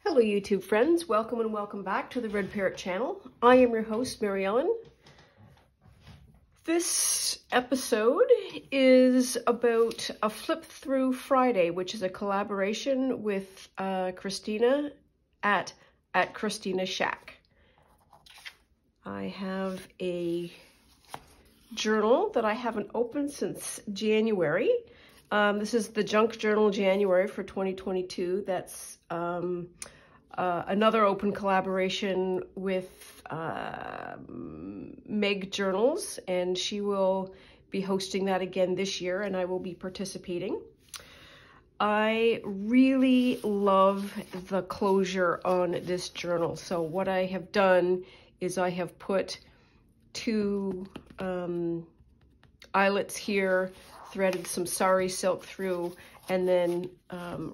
Hello YouTube friends, welcome and welcome back to the Red Parrot channel. I am your host, Mary Ellen. This episode is about a Flip Through Friday, which is a collaboration with Christina at Christina Shack. I have a journal that I haven't opened since January. This is the Junk Journal January for 2022. That's another open collaboration with Meg Journals, and she will be hosting that again this year, and I will be participating. I really love the closure on this journal. So what I have done is I have put two eyelets here, threaded some sari silk through, and then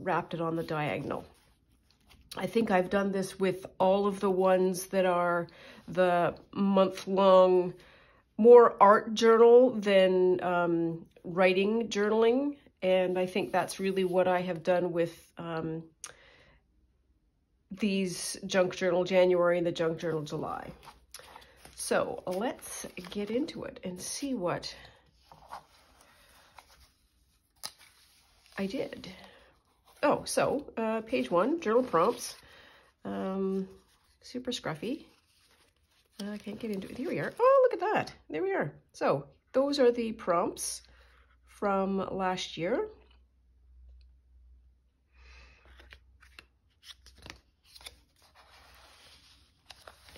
wrapped it on the diagonal. I think I've done this with all of the ones that are the month-long, more art journal than writing journaling. And I think that's really what I have done with these Junk Journal January and the Junk Journal July. So let's get into it and see what I did. Oh, so page 1, journal prompts, super scruffy. I can't get into it. Here we are. Oh, look at that. There we are. So those are the prompts from last year.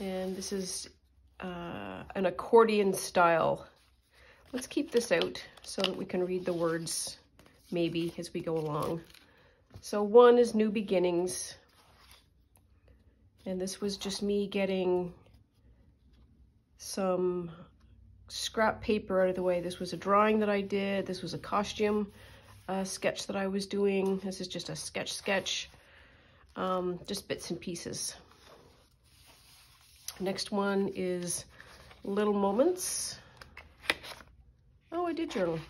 And this is an accordion style. Let's keep this out so that we can read the words maybe as we go along. So 1 is New Beginnings, and this was just me getting some scrap paper out of the way. This was a drawing that I did. This was a costume sketch that I was doing. This is just a sketch, just bits and pieces. Next one is Little Moments. Oh, I did journal.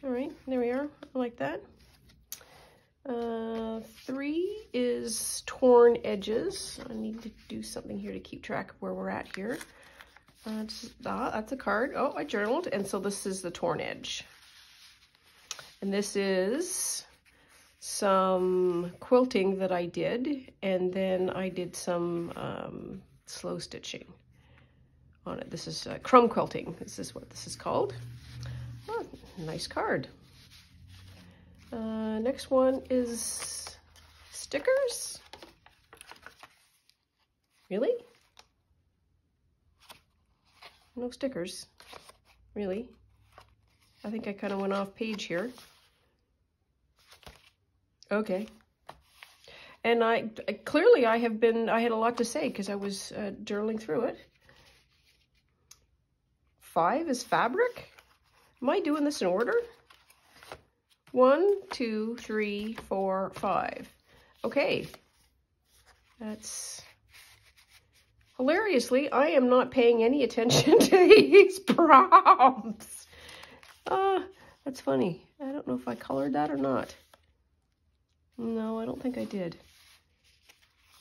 All right, there we are. I like that. 3 is Torn Edges. I need to do something here to keep track of where we're at here. That's a card. Oh, I journaled. And so this is the Torn Edge. And this is some quilting that I did. And then I did some slow stitching on it. This is crumb quilting. This is what this is called. Oh, nice card. Next one is stickers. Really? No stickers. Really? I think I kind of went off page here. Okay. And I clearly I had a lot to say because I was journaling through it. 5 is fabric. Am I doing this in order? 1, 2, 3, 4, 5. Okay. That's hilariously, I am not paying any attention to these prompts. That's funny. I don't know if I colored that or not. No, I don't think I did.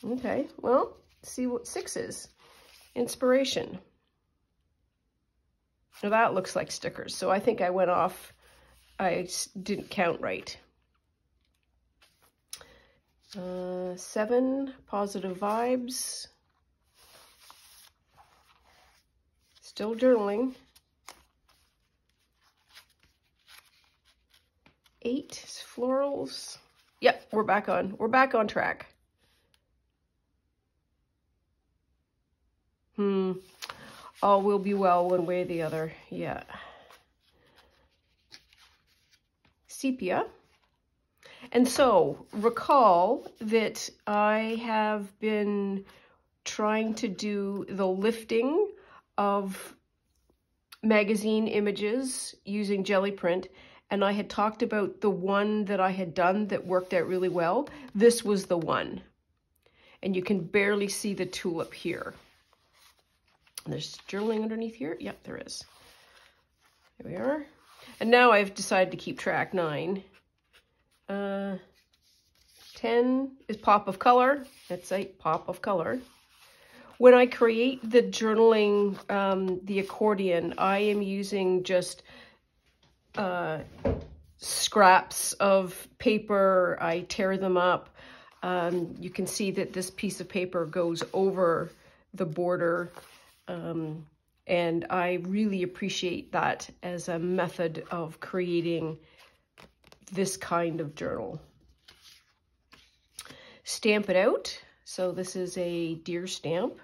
Okay, well, let's see what 6 is. Inspiration. Now that looks like stickers, so I think I went off. I didn't count right. 7, Positive Vibes. Still journaling. 8 is Florals. Yep, we're back on track. All will be well one way or the other. Yeah. Sepia. And so recall that I have been trying to do the lifting of magazine images using jelly print, and I had talked about the one that I had done that worked out really well. This was the one, and you can barely see the tulip here. And there's journaling underneath here. Yep, there is. Here we are. And now I've decided to keep track. 9. 10 is pop of color. That's a pop of color. When I create the journaling, the accordion, I am using just scraps of paper. I tear them up. You can see that this piece of paper goes over the border. And I really appreciate that as a method of creating this kind of journal. Stamp it out. So this is a deer stamp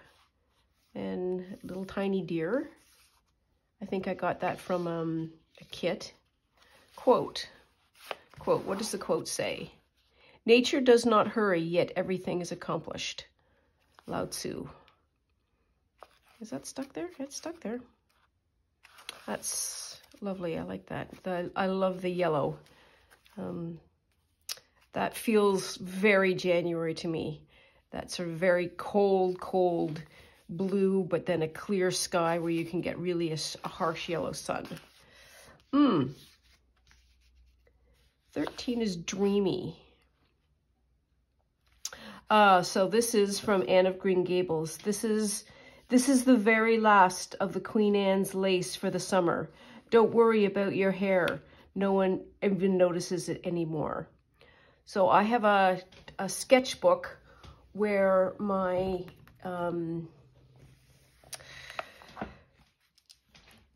and a little tiny deer. I think I got that from a kit. Quote, what does the quote say? Nature does not hurry, yet everything is accomplished. Lao Tzu. Is that stuck there? It's stuck there. That's lovely. I like that. I love the yellow. That feels very January to me. That sort of very cold blue, but then a clear sky where you can get really a harsh yellow sun. 13 is dreamy. So this is from Anne of Green Gables. This is the very last of the Queen Anne's lace for the summer. Don't worry about your hair. No one even notices it anymore. So I have a sketchbook where my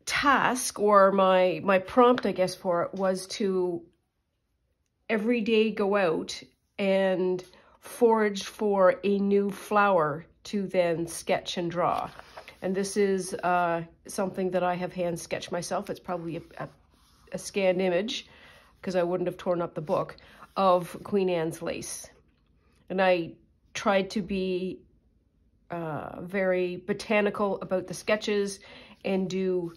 task, or my prompt, I guess, for it was to every day go out and forage for a new flower to then sketch and draw. And this is something that I have hand sketched myself. It's probably a scanned image, because I wouldn't have torn up the book, of Queen Anne's lace. And I tried to be very botanical about the sketches and do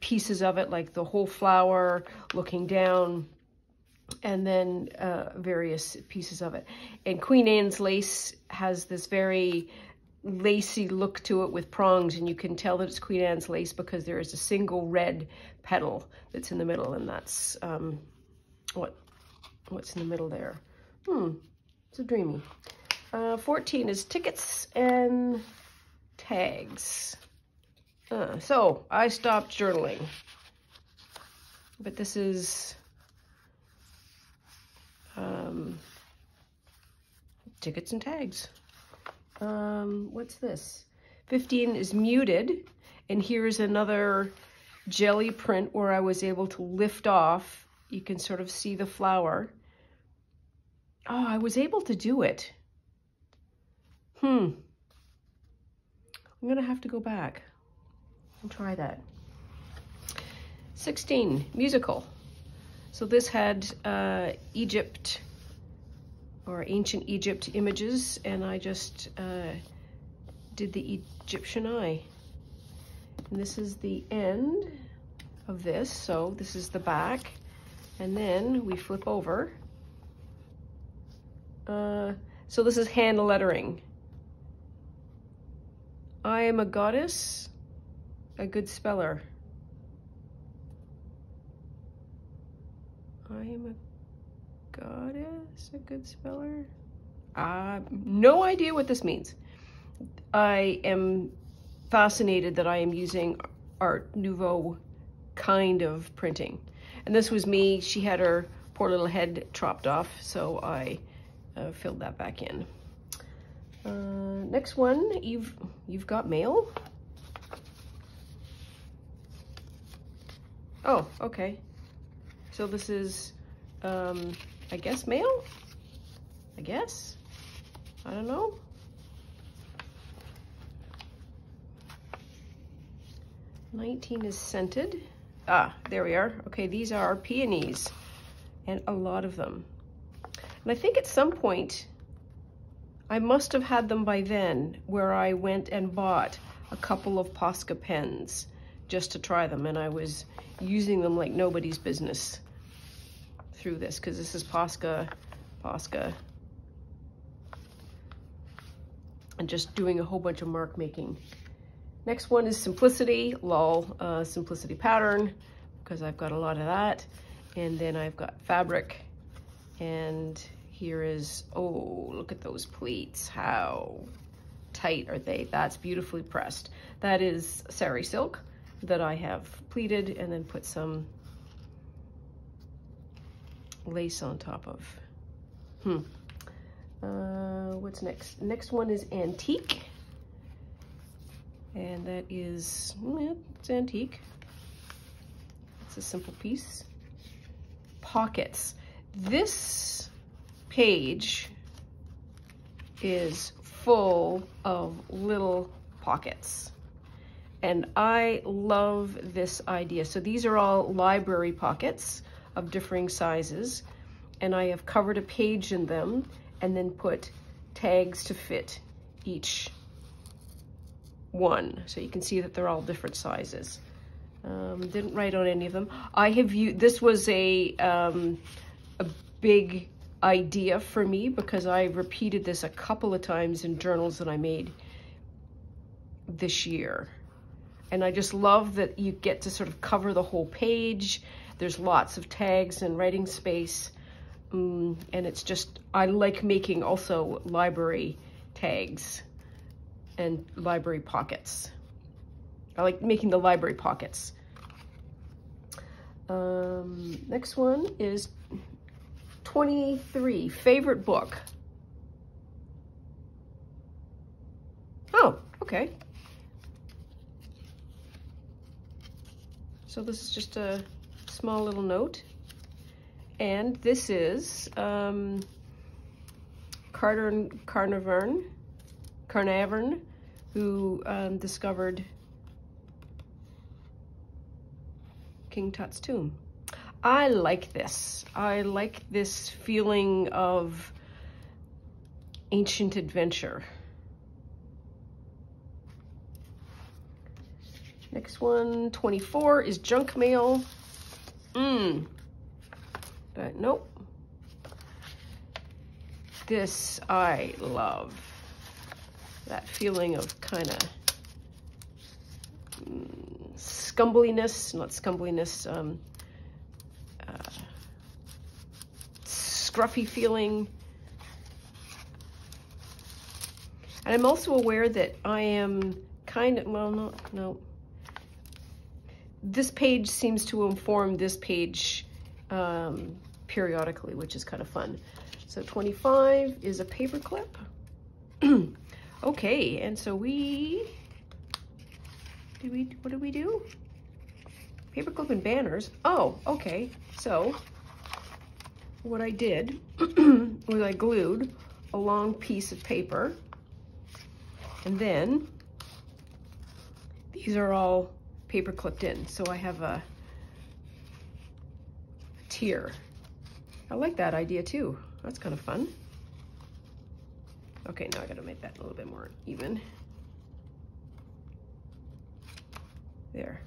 pieces of it, like the whole flower looking down, and then various pieces of it. And Queen Anne's lace has this very lacy look to it with prongs, and you can tell that it's Queen Anne's lace because there is a single red petal that's in the middle, and that's what's in the middle there. So dreamy. 14 is tickets and tags. So I stopped journaling, but this is tickets and tags. What's this? 15 is muted, and here's another jelly print where I was able to lift off. You can sort of see the flower. Oh, I was able to do it. I'm gonna have to go back and try that. 16, musical. So this had Egypt, or ancient Egypt images, and I just did the Egyptian eye. And this is the end of this. So this is the back, and then we flip over. So this is hand lettering. I am a goddess, a good speller. I am a goddess, a good speller. No idea what this means. I am fascinated that I am using Art Nouveau kind of printing. And this was me. She had her poor little head chopped off, so I filled that back in. Next one, you've got mail. Oh, okay. So this is, I guess mail? I guess? I don't know. '19 is scented. Ah, there we are. Okay, these are peonies, and a lot of them. And I think at some point, I must have had them by then, where I went and bought a couple of Posca pens just to try them, and I was using them like nobody's business through this, because this is Posca, and just doing a whole bunch of mark making. Next one is Simplicity, lol, Simplicity pattern, because I've got a lot of that. And then I've got fabric, and here is, oh, look at those pleats. How tight are they? That's beautifully pressed. That is sari silk that I have pleated and then put some lace on top of. What's next? Next one is antique. And that is, it's antique. It's a simple piece. Pockets. This page is full of little pockets. And I love this idea. So these are all library pockets of differing sizes. And I have covered a page in them and then put tags to fit each one. So you can see that they're all different sizes. Didn't write on any of them. I have used, this was a big idea for me because I repeated this a couple of times in journals that I made this year. And I just love that you get to sort of cover the whole page. There's lots of tags and writing space. And it's just, I like making also library tags and library pockets. I like making the library pockets. Next one is 23, favorite book. Oh, okay. So this is just a small little note. And this is Carnarvon, who discovered King Tut's tomb. I like this. I like this feeling of ancient adventure. Next one, 24, is junk mail. But nope. This I love. That feeling of kind of scumbliness, not scumbliness, scruffy feeling. And I'm also aware that I am kind of, well, no. This page seems to inform this page periodically, which is kind of fun. So 25 is a paper clip. Okay, and so what do we do? Paperclip and banners. Oh, okay. So what I did was I glued a long piece of paper, and then these are all paper clipped in. So I have a tier. I like that idea too. That's kind of fun. Okay, now I gotta make that a little bit more even. There.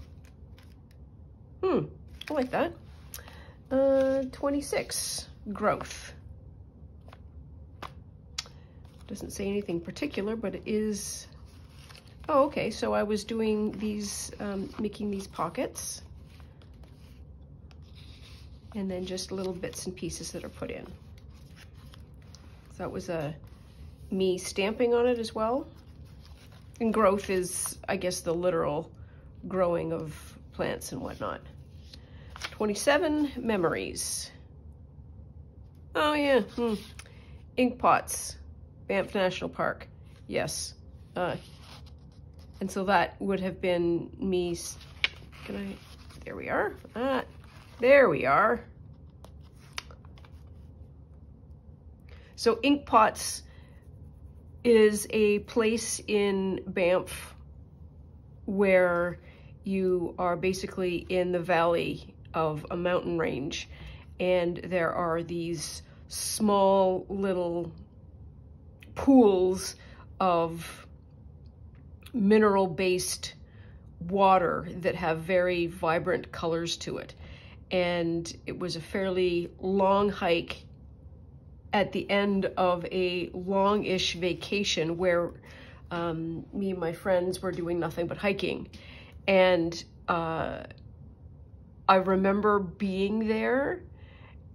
I like that. 26, growth. Doesn't say anything particular, but it is, oh, okay, so I was doing these, making these pockets, and then just little bits and pieces that are put in. So that was me stamping on it as well. And growth is, I guess, the literal growing of plants and whatnot. 27, memories. Oh yeah, ink pots, Banff National Park, yes. And so that would have been me, there we are, there we are. So ink pots is a place in Banff where you are basically in the valley of a mountain range, and there are these small little pools of mineral-based water that have very vibrant colors to it. And it was a fairly long hike at the end of a long-ish vacation where me and my friends were doing nothing but hiking. And I remember being there,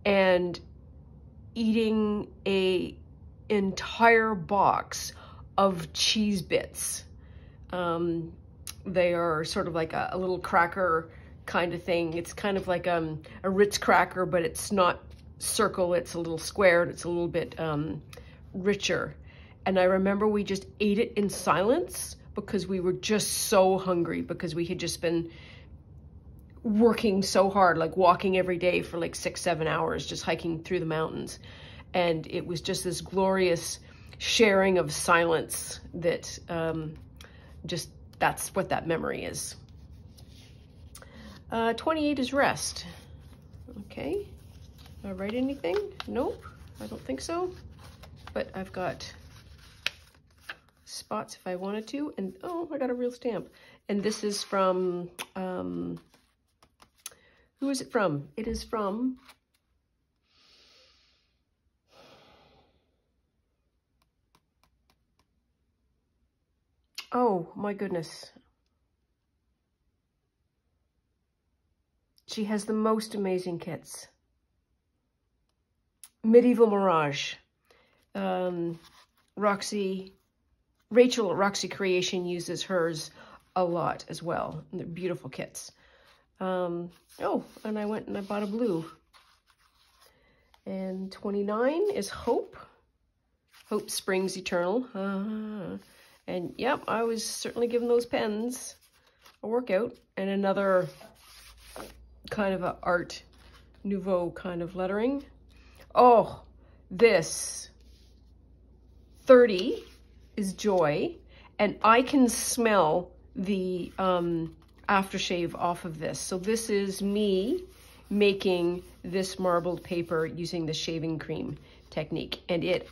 and eating a entire box of cheese bits. They are sort of like a little cracker kind of thing. It's kind of like a Ritz cracker, but it's not circle, it's a little square, and it's a little bit richer. And I remember we just ate it in silence because we were just so hungry, because we had just been working so hard, like walking every day for like 6-7 hours, just hiking through the mountains. And it was just this glorious sharing of silence that that's what that memory is. 28 is rest. Okay. Did I write anything? Nope, I don't think so. But I've got spots if I wanted to. And oh, I got a real stamp. And this is from, who is it from? It is from oh my goodness. She has the most amazing kits. Medieval Mirage. Rachel at Roxy Creation uses hers a lot as well. And they're beautiful kits. Oh, and I went and I bought a blue. And 29 is Hope. Hope Springs Eternal. And yep, I was certainly giving those pens a workout. And another kind of a Art Nouveau kind of lettering. Oh, this 30 is Joy, and I can smell the aftershave off of this. So this is me making this marbled paper using the shaving cream technique, and it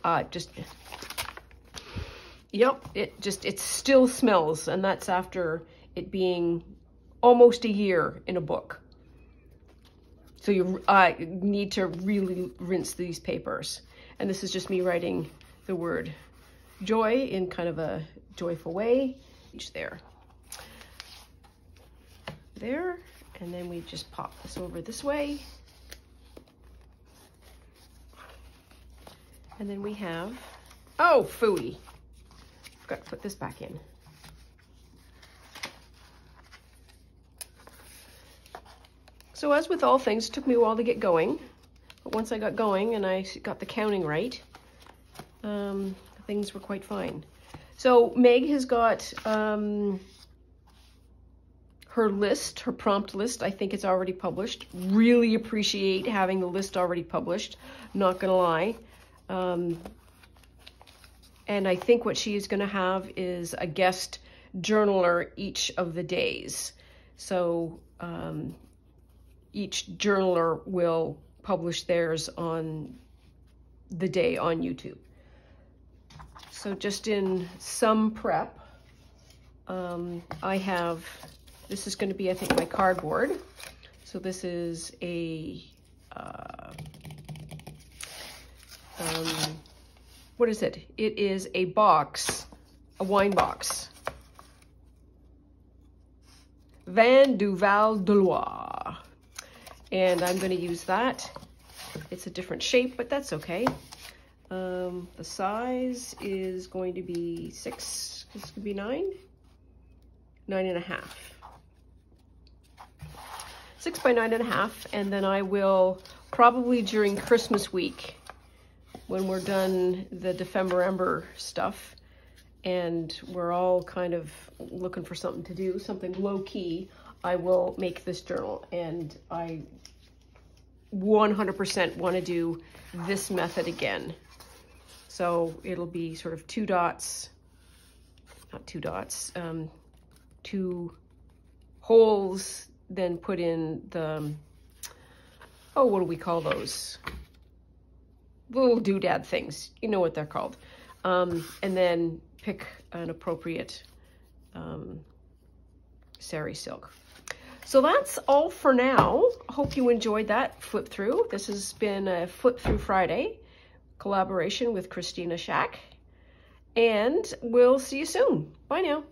yep, it still smells, and that's after it being almost a year in a book. So you need to really rinse these papers. And this is just me writing the word joy in kind of a joyful way. Each there. There. And then we just pop this over this way. And then we have, oh, phooey. Forgot to put this back in. So as with all things, it took me a while to get going, but once I got going and I got the counting right, things were quite fine. So Meg has got her list, her prompt list. I think it's already published. Really appreciate having the list already published, not gonna lie. And I think what she is gonna have is a guest journaler each of the days. So each journaler will publish theirs on the day on YouTube. So just in some prep, I have, this is going to be, I think, my cardboard. So this is a, what is it? It is a box, a wine box. Vin du Val de Loire. And I'm going to use that. It's a different shape, but that's okay. The size is going to be 6, this could be 9, 9.5. 6 by 9.5, and then I will probably during Christmas week, when we're done the Defember stuff, and we're all kind of looking for something to do, something low key, I will make this journal, and I 100% want to do this method again. So it'll be sort of 2 dots, not 2 dots, 2 holes, then put in the, oh, what do we call those? Little doodad things, you know what they're called. And then pick an appropriate sari silk. So that's all for now. Hope you enjoyed that flip through. This has been a Flip Through Friday collaboration with Christina Shack. And we'll see you soon. Bye now.